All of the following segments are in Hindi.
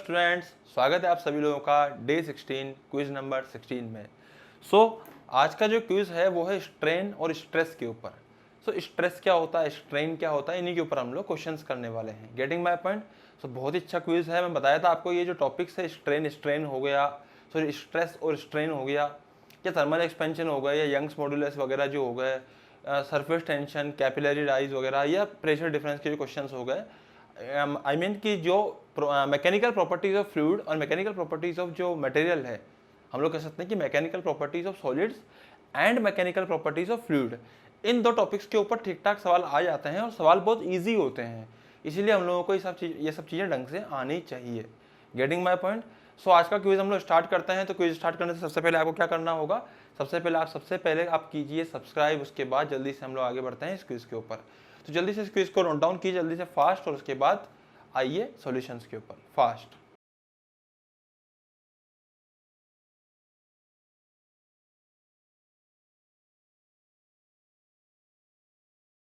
स्टूडेंट्स, स्वागत है आप सभी लोगों का डे 16 क्विज नंबर 16 में। आज का जो क्विज है वो है स्ट्रेन और स्ट्रेस के ऊपर। स्ट्रेस क्या होता है, स्ट्रेन क्या होता है, इन्हीं के ऊपर हम लोग क्वेश्चंस करने वाले हैं। Getting my point. बहुत ही अच्छा क्विज है। मैं बताया था आपको ये जो टॉपिक्स है, स्ट्रेन हो गया, स्ट्रेस और स्ट्रेन हो गया, या थर्मल एक्सपेंशन हो गया, या यंग्स मॉड्यूलस वगैरह जो हो गए, सरफेस टेंशन, कैपिलरी राइज वगैरह, या प्रेशर डिफरेंस के जो क्वेश्चन हो गए। आई मीन कि जो मैकेनिकल प्रॉपर्टीज ऑफ फ्लूइड और मैकेनिकल प्रॉपर्टीज ऑफ जो मटेरियल है, हम लोग कह सकते हैं कि mechanical properties of solids and mechanical properties of fluid, इन दो टॉपिक्स के ऊपर ठीक ठाक सवाल आ जाते हैं और सवाल बहुत ईजी होते हैं। इसीलिए हम लोगों को ये सब चीज़ें ढंग से आनी चाहिए। Getting my point. आज का क्विज हम लोग स्टार्ट करते हैं। तो क्विज स्टार्ट करने से सबसे पहले आपको क्या करना होगा, सबसे पहले आप कीजिए सब्सक्राइब। उसके बाद जल्दी से हम लोग आगे बढ़ते हैं इस क्विज के ऊपर। तो जल्दी से इस क्विज को नोट डाउन कीजिए जल्दी से फास्ट, और उसके बाद आइए सॉल्यूशंस के ऊपर फास्ट।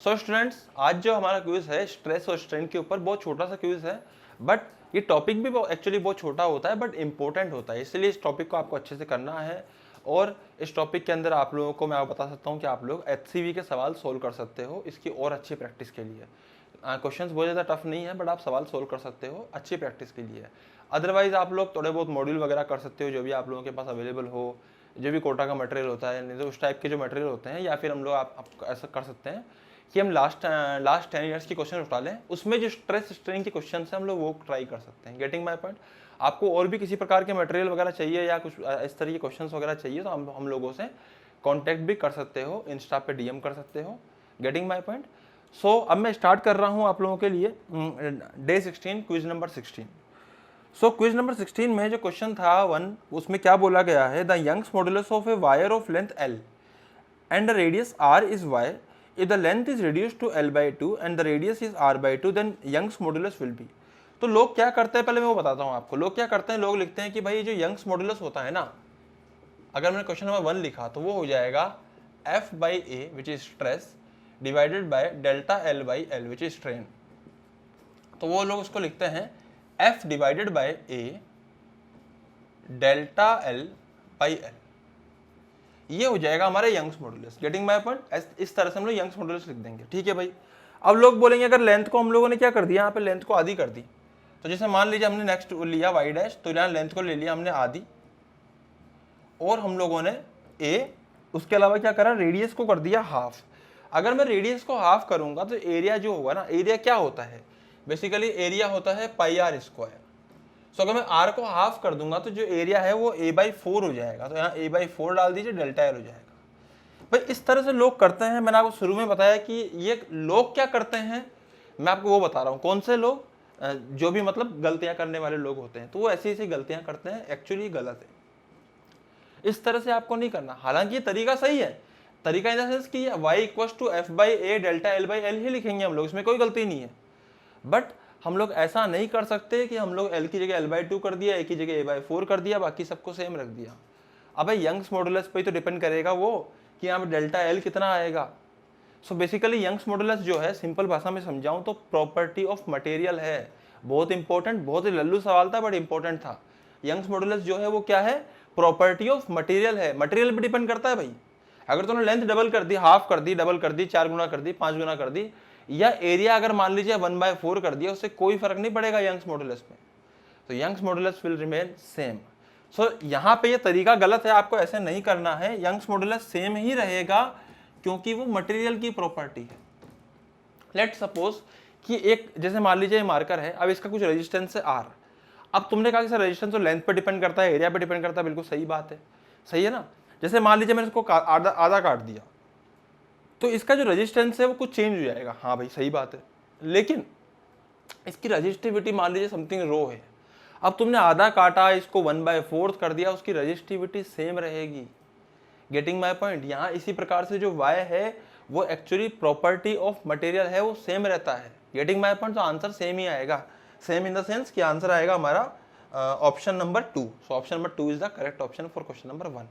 स्टूडेंट्स, आज जो हमारा क्विज है स्ट्रेस और स्ट्रेन के ऊपर, बहुत छोटा सा क्विज है, बट ये टॉपिक भी एक्चुअली बहुत छोटा होता है, बट इंपॉर्टेंट होता है। इसलिए इस टॉपिक को आपको अच्छे से करना है। और इस टॉपिक के अंदर आप लोगों को मैं बता सकता हूँ कि आप लोग HCV के सवाल सोल्व कर सकते हो इसकी और अच्छी प्रैक्टिस के लिए। क्वेश्चंस बहुत ज़्यादा टफ नहीं है, बट आप सवाल सोल्व कर सकते हो अच्छी प्रैक्टिस के लिए। अदरवाइज आप लोग थोड़े बहुत मॉड्यूल वगैरह कर सकते हो, जो भी आप लोगों के पास अवेलेबल हो, जो भी कोटा का मटेरियल होता है, नहीं तो उस टाइप के जो मटेरियल होते हैं, या फिर हम लोग आप ऐसा कर सकते हैं कि हम लास्ट 10 ईयर्स की क्वेश्चन उठा लें, उसमें जो स्ट्रेस स्ट्रेन के क्वेश्चन है हम लोग वो ट्राई कर सकते हैं। Getting my point. आपको और भी किसी प्रकार के मटेरियल वगैरह चाहिए या कुछ इस तरह के क्वेश्चन वगैरह चाहिए, तो हम लोगों से कॉन्टैक्ट भी कर सकते हो, इंस्टा पे DM कर सकते हो। Getting my point. अब मैं स्टार्ट कर रहा हूँ आप लोगों के लिए day 16 quiz number 16। Quiz number 16 में जो क्वेश्चन था 1, उसमें क्या बोला गया है, the Young's modulus of a wire of length L and the radius R is Y, if the length is reduced to L/2 and the radius is R/2, then Young's modulus will be। तो लोग क्या करते हैं, पहले मैं वो बताता हूँ आपको। लोग क्या करते हैं, लोग लिखते हैं कि भाई जो यंग्स मॉडुलस होता है ना, अगर मैंने क्वेश्चन नंबर 1 लिखा तो वो हो जाएगा F/A which is stress divided by delta L/L which is strain. तो वो लोग उसको लिखते हैं F divided by A delta L/L। ये हो जाएगा हमारे Young's modulus. Getting my point. इस तरह से हम लोग यंग्स मॉडुलस लिख देंगे, ठीक है भाई। अब लोग बोलेंगे अगर लेंथ को हम लोगों ने क्या कर दिया, यहाँ पे लेंथ को आधी कर दी, तो जैसे मान लीजिए हमने नेक्स्ट लिया y डैश, तो यहाँ लेंथ को ले लिया हमने आधी, और हम लोगों ने a, उसके अलावा क्या करा, रेडियस को कर दिया हाफ। अगर मैं रेडियस को हाफ करूंगा तो एरिया जो होगा ना, एरिया क्या होता है, बेसिकली एरिया होता है πr²। अगर मैं r को हाफ कर दूंगा तो जो एरिया है वो a/4 हो जाएगा, तो यहाँ a/4 डाल दीजिए, डेल्टा L हो जाएगा। भाई इस तरह से लोग करते हैं। मैंने आपको शुरू में बताया कि ये लोग क्या करते हैं, मैं आपको वो बता रहा हूँ कौन से लोग, जो भी मतलब गलतियां करने वाले लोग होते हैं, तो वो ऐसी ऐसी गलतियां करते हैं, एक्चुअली गलत है। इस तरह से आपको नहीं करना। हालांकि ये तरीका सही है, तरीका इन द सेंस कि y = F/A डेल्टा L/L ही लिखेंगे हम लोग, इसमें कोई गलती नहीं है। बट हम लोग ऐसा नहीं कर सकते कि हम लोग L की जगह L/2 कर दिया, A की जगह A/4 कर दिया, बाकी सबको सेम रख दिया। अब यंग्स मॉडुलस पे तो डिपेंड करेगा वो कि यहाँ पे डेल्टा L कितना आएगा। बेसिकली यंग्स मॉडुलस जो है, सिंपल भाषा में समझाऊं तो प्रॉपर्टी ऑफ मटेरियल है। बहुत इंपॉर्टेंट, बहुत ही लल्लू सवाल था बट इंपॉर्टेंट था। यंग्स मॉडुलस जो है वो क्या है, प्रॉपर्टी ऑफ मटेरियल है। मटेरियल पे डिपेंड करता है भाई। अगर तुमने लेंथ डबल कर दी, हाफ कर दी, डबल कर दी, 4 गुना कर दी, 5 गुना कर दी, या एरिया अगर मान लीजिए 1/4 कर दिया, उससे कोई फर्क नहीं पड़ेगा यंग्स मॉडुलस में। तो Young's modulus will remain same. यहाँ पे ये तरीका गलत है, आपको ऐसे नहीं करना है। यंग्स मॉडुलस सेम ही रहेगा क्योंकि वो मटेरियल की प्रॉपर्टी है। लेट सपोज कि एक, जैसे मान लीजिए मार्कर है, अब इसका कुछ रेजिस्टेंस है R। अब तुमने कहा कि सर रेजिस्टेंस तो लेंथ पे डिपेंड करता है, एरिया पे डिपेंड करता है, बिल्कुल सही बात है, सही है ना। जैसे मान लीजिए मैंने इसको आधा काट दिया, तो इसका जो रेजिस्टेंस है वो कुछ चेंज हो जाएगा, हाँ भाई सही बात है, लेकिन इसकी रेजिस्टिविटी मान लीजिए समथिंग रो है। अब तुमने आधा काटा, इसको 1/4 कर दिया, उसकी रेजिस्टिविटी सेम रहेगी। Getting my point. यहाँ इसी प्रकार से जो y है वो एक्चुअली प्रॉपर्टी ऑफ मटेरियल है, वो सेम रहता है। Getting my point. तो आंसर सेम ही आएगा, सेम इन द सेंस कि आंसर आएगा हमारा option number 2। Option number 2 is the correct option for question number 1।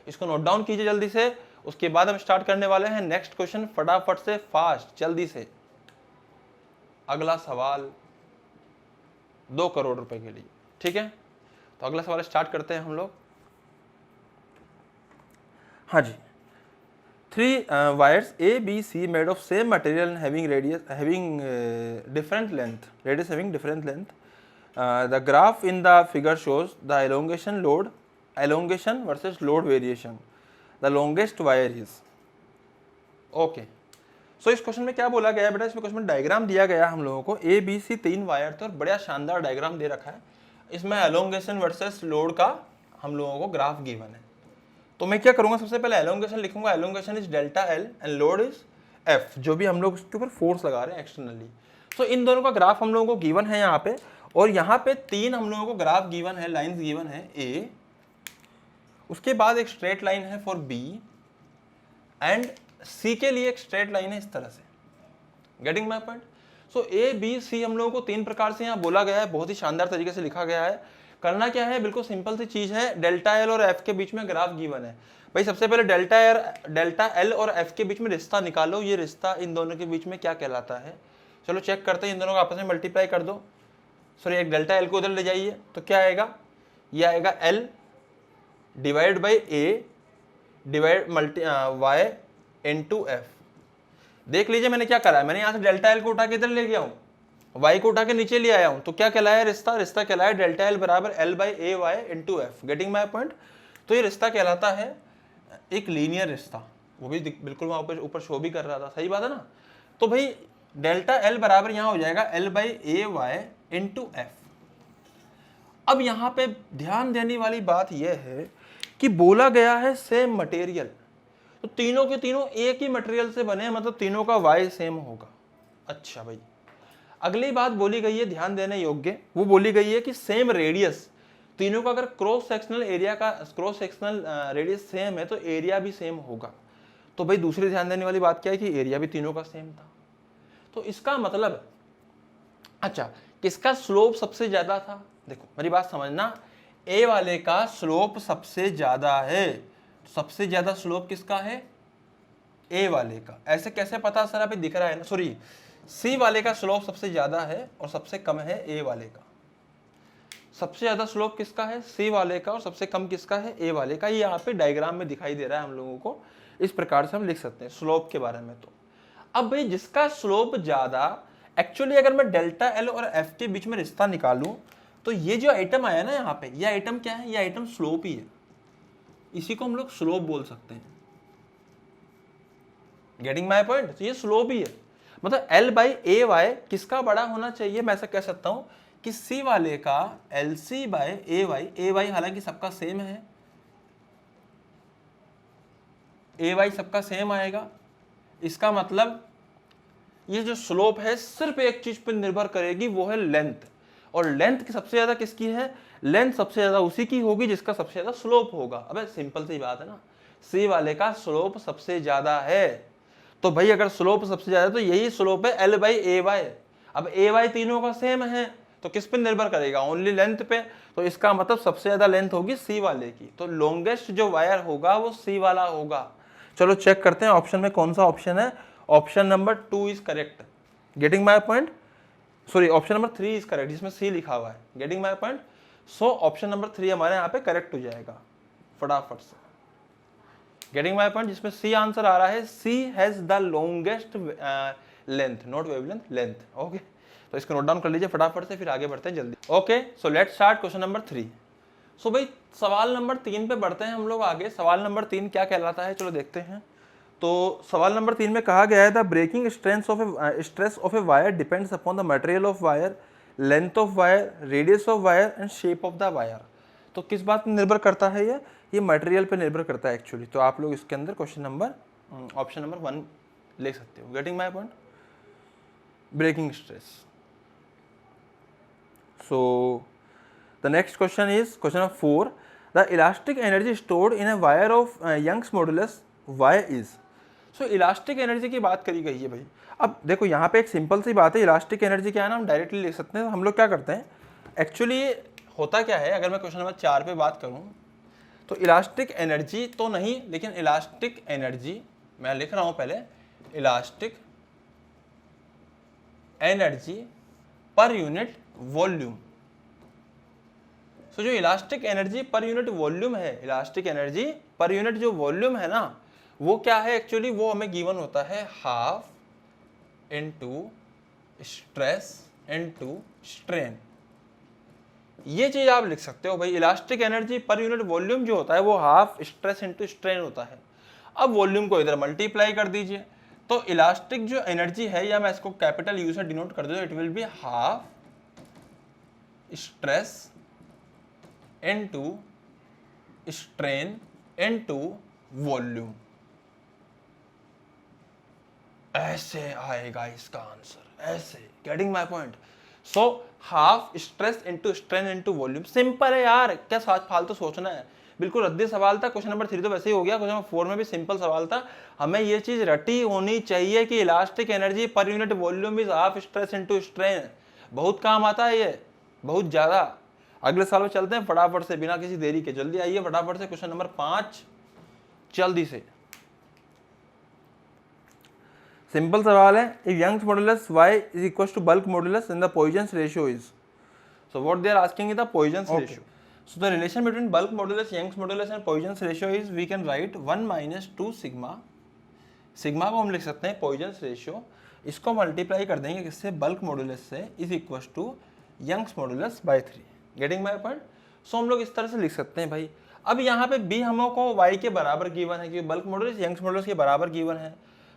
इसको नोट डाउन कीजिए जल्दी से। उसके बाद हम स्टार्ट करने वाले हैं नेक्स्ट क्वेश्चन, फटाफट से, फास्ट, जल्दी से। अगला सवाल 2 करोड़ रुपए के लिए। ठीक है, तो अगला सवाल स्टार्ट करते हैं हम लोग। हाँ जी, 3 wires A, B, C made of same material and having different length. The graph in the figure shows the elongation versus load variation. The longest wire is. Okay. सो इस क्वेश्चन में क्या बोला गया है बेटा, इसमें क्वेश्चन में डायग्राम दिया गया हम लोगों को, ए बी सी 3 वायर थे और बड़ा शानदार डायग्राम दे रखा है। इसमें एलोंगेशन वर्सेस लोड का हम लोगों को ग्राफ गिवन है। तो मैं क्या करूंगा, सबसे पहले एलोंगेशन लिखूंगा, elongation is delta L and load is F, जो भी हम लोग उसके ऊपर फोर्स लगा रहे हैं एक्सटर्नली। सो इन दोनों का ग्राफ हम लोगों को गिवन है यहाँ पे, और यहाँ पे 3 हम लोगों को ग्राफ गिवन है, लाइन्स गिवन है ए, उसके बाद एक स्ट्रेट लाइन है फॉर बी एंड सी के लिए एक स्ट्रेट लाइन है इस तरह से। Getting my point? So A B C हम लोगों को 3 प्रकार से यहाँ बोला गया है, बहुत ही शानदार तरीके से लिखा गया है। करना क्या है, बिल्कुल सिंपल सी चीज है, डेल्टा एल और एफ के बीच में ग्राफ गिवन है। भाई सबसे पहले डेल्टा एल और एफ के बीच में रिश्ता निकालो, ये रिश्ता इन दोनों के बीच में क्या कहलाता है। चलो चेक करते हैं, इन दोनों को आपस में मल्टीप्लाई कर दो। सॉरी, एक डेल्टा एल को उधर ले जाइए तो क्या आएगा, ये आएगा L divide by A divide Y into F. देख लीजिए मैंने क्या करा है, मैंने यहाँ से डेल्टा एल को उठा के इधर ले गया हूँ, y को उठा के नीचे ले आया हूँ, तो क्या कहलाया रिश्ता, रिश्ता कहलाया डेल्टा एल बराबर L by A Y into F. Getting my point? तो ये रिश्ता कहलाता है एक लीनियर रिश्ता, वो भी बिल्कुल वहाँ ऊपर शो भी कर रहा था, सही बात है ना। तो भाई डेल्टा एल बराबर यहाँ हो जाएगा L by A Y into F. अब यहाँ पे ध्यान देने वाली बात यह है कि बोला गया है सेम मटेरियल, तो तीनों के तीनों एक ही मटेरियल से बने, मतलब तीनों का वाई सेम होगा। अच्छा भाई, अगली बात बोली गई है ध्यान देने योग्य, वो बोली गई है कि सेम रेडियस, तीनों का अगर क्रॉस सेक्शनल रेडियस सेम है तो एरिया भी सेम होगा। तो भाई दूसरी ध्यान देने वाली बात क्या है कि एरिया भी तीनों का सेम था। तो इसका मतलब, अच्छा किसका स्लोप सबसे ज्यादा था, देखो मेरी बात समझना, ए वाले का स्लोप सबसे ज्यादा है। सबसे ज्यादा स्लोप किसका है, ए वाले का। ऐसे कैसे पता सर, अभी दिख रहा है ना, सॉरी सी वाले का स्लोप सबसे ज्यादा है और सबसे कम है ए वाले का। सबसे ज्यादा स्लोप किसका है, सी वाले का, और सबसे कम किसका है, ए वाले का। ये यहाँ पे डायग्राम में दिखाई दे रहा है हम लोगों को, इस प्रकार से हम लिख सकते हैं स्लोप के बारे में। तो अब भाई जिसका स्लोप ज्यादा, एक्चुअली अगर मैं डेल्टा एल और एफ के बीच में रिश्ता निकालूं तो ये जो आइटम आया ना यहाँ पे, ये आइटम क्या है, ये आइटम स्लोप ही है, इसी को हम लोग स्लोप बोल सकते हैं। Getting my point? तो ये स्लोप ही है, मतलब एल बाई ए वाई किसका बड़ा होना चाहिए, मैं ऐसा कह सकता हूं कि सी वाले का L C by A Y हालांकि सबका सेम है, ए वाई सबका सेम आएगा। इसका मतलब ये जो स्लोप है सिर्फ एक चीज पर निर्भर करेगी, वो है लेंथ, और लेंथ की सबसे ज्यादा किसकी है, लेंथ सबसे ज्यादा उसी की होगी जिसका सबसे ज्यादा स्लोप होगा। अबे सिंपल सी बात है ना, सी वाले का स्लोप सबसे ज्यादा है, तो भाई अगर स्लोप सबसे ज्यादा है तो यही स्लोप है एल बाई ए वाई। अब ए वाई तीनों का सेम है तो किस पे निर्भर करेगा, ओनली लेंथ पे, तो इसका मतलब सबसे ज्यादा लेंथ होगी सी वाले की, तो लॉन्गेस्ट जो वायर होगा वो सी वाला होगा। चलो चेक करते हैं ऑप्शन में कौन सा ऑप्शन है, option number 2 is correct. Getting my point? Sorry, option number 3 is correct, जिसमें सी लिखा हुआ है। Getting my point? So option number 3 हमारे यहाँ पे करेक्ट हो जाएगा फटाफट से। Getting my point? जिसमें सी आंसर आ रहा है, C has the longest length, not wavelength, length. Okay, तो इसको नोट डाउन कर लीजिए फटाफट से, फिर आगे बढ़ते हैं जल्दी। Okay, so let's start question number 3। सो भाई सवाल नंबर 3 पे बढ़ते हैं हम लोग आगे। सवाल नंबर 3 क्या कहलाता है, चलो देखते हैं। तो सवाल नंबर 3 में कहा गया है the breaking stress of a wire depends upon the material of wire, length of wire, radius of wire and shape of the wire. तो किस बात पर निर्भर करता है ये मटेरियल पे निर्भर करता है एक्चुअली। तो आप लोग इसके अंदर क्वेश्चन नंबर ऑप्शन नंबर 1 ले सकते हो। Getting my point? Breaking stress. So the next question is question number 4, the elastic energy stored in a wire of Young's modulus Y is. So elastic energy की बात करी गई है भाई। अब देखो यहाँ पे एक सिंपल सी बात है, इलास्टिक एनर्जी क्या है ना, हम डायरेक्टली लिख सकते हैं। हम लोग क्या करते हैं, एक्चुअली होता क्या है, अगर मैं क्वेश्चन नंबर 4 पे बात करूँ तो इलास्टिक एनर्जी तो नहीं, लेकिन इलास्टिक एनर्जी मैं लिख रहा हूँ पहले, elastic energy per unit volume. So जो elastic energy per unit volume है, इलास्टिक एनर्जी पर यूनिट जो वॉल्यूम है ना, वो क्या है एक्चुअली, वो हमें गिवन होता है half into stress into strain. ये चीज आप लिख सकते हो भाई, elastic energy per unit volume जो होता है वो हाफ स्ट्रेस इनटू स्ट्रेन होता है। अब वॉल्यूम को इधर मल्टीप्लाई कर दीजिए, तो इलास्टिक जो एनर्जी है, या मैं इसको कैपिटल यू से डिनोट कर दूं, it will be half stress into strain into volume. ऐसे आएगा इसका आंसर, ऐसे। Getting my point? So half stress into strain into volume. Simple है यार, क्या फालतू सोचना है, बिल्कुल रद्दी सवाल था। क्वेश्चन नंबर 3 तो वैसे ही हो गया, क्वेश्चन नंबर 4 में भी सिंपल सवाल था। हमें ये चीज रटी होनी चाहिए कि elastic energy per unit volume is half stress into strain. बहुत काम आता है ये, बहुत ज्यादा। अगले साल में चलते हैं फटाफट से, बिना किसी देरी के। जल्दी आइए फटाफट से, क्वेश्चन नंबर 5 जल्दी से। सिंपल सवाल है, if Young's modulus y is equal to bulk modulus and the Poisson's ratio is, so what they are asking is the Poisson's ratio. So the relation between bulk modulus, Young's modulus and Poisson's ratio is, we can write 1 minus 2 sigma। Sigma को हम लिख सकते हैं पॉइजन्स रेशियो, इसको मल्टीप्लाई कर देंगे किससे, बल्क मॉडुलस से, is equal to Young's modulus by 3। Getting my point? So हम लोग इस तरह से लिख सकते हैं भाई। अब यहाँ पे बी हमको y के बराबर गिवन है, क्योंकि बल्क मॉडुलस यंग्स मॉडुलस के बराबर गिवन है।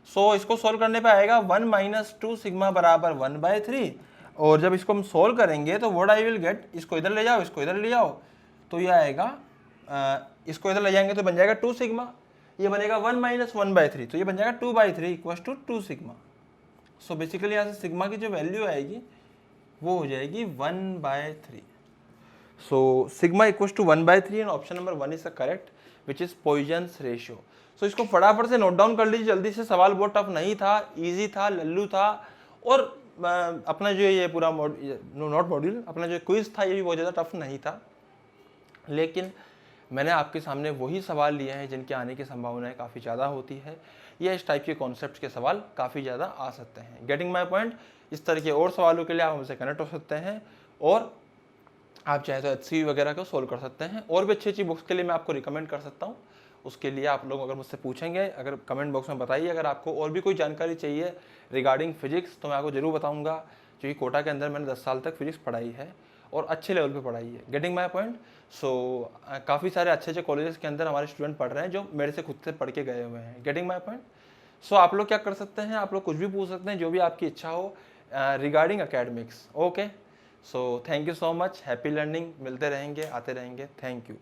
सो इसको सोल्व करने पे आएगा 1 माइनस 2 सिग्मा बराबर 1/3। और जब इसको हम सोल्व करेंगे तो व्हाट आई विल गेट, इसको इधर ले जाओ, इसको इधर ले जाओ, तो ये आएगा, इसको इधर ले जाएंगे तो बन जाएगा 2 सिग्मा, ये बनेगा 1 माइनस 1/3, तो ये बन जाएगा 2/3 इक्वल टू 2 सिग्मा। सो बेसिकली यहाँ से सिग्मा की जो वैल्यू आएगी वो हो जाएगी 1/3। So sigma equal to 1/3 and option number 1 is the correct, which is Poisson's ratio. So इसको फटाफट से नोट डाउन कर लीजिए जल्दी से। सवाल बहुत टफ नहीं था, ईजी था, लल्लू था। और अपना जो ये पूरा नोट मॉड्यूल, अपना जो क्विज था, ये भी बहुत ज़्यादा टफ नहीं था। लेकिन मैंने आपके सामने वही सवाल लिए हैं जिनके आने की संभावनाएं काफ़ी ज़्यादा होती है, या इस टाइप के कॉन्सेप्ट्स के सवाल काफ़ी ज़्यादा आ सकते हैं। Getting my point? इस तरह के और सवालों के लिए आप हमसे कनेक्ट हो सकते हैं, और आप चाहे तो HCV वगैरह को सोल्व कर सकते हैं। और भी अच्छी अच्छी बुक्स के लिए मैं आपको रिकमेंड कर सकता हूँ। उसके लिए आप लोग अगर मुझसे पूछेंगे, अगर कमेंट बॉक्स में बताइए, अगर आपको और भी कोई जानकारी चाहिए रिगार्डिंग फिजिक्स, तो मैं आपको जरूर बताऊँगा, क्योंकि कोटा के अंदर मैंने 10 साल तक फिजिक्स पढ़ाई है और अच्छे लेवल पे पढ़ाई है। Getting my point? सो काफ़ी सारे अच्छे अच्छे कॉलेजेस के अंदर हमारे स्टूडेंट पढ़ रहे हैं जो मेरे से खुद से पढ़ के गए हुए हैं। Getting my point? सो आप लोग क्या कर सकते हैं, आप लोग कुछ भी पूछ सकते हैं, जो भी आपकी इच्छा हो regarding academics. Okay, so thank you so much, happy learning. मिलते रहेंगे, आते रहेंगे। Thank you.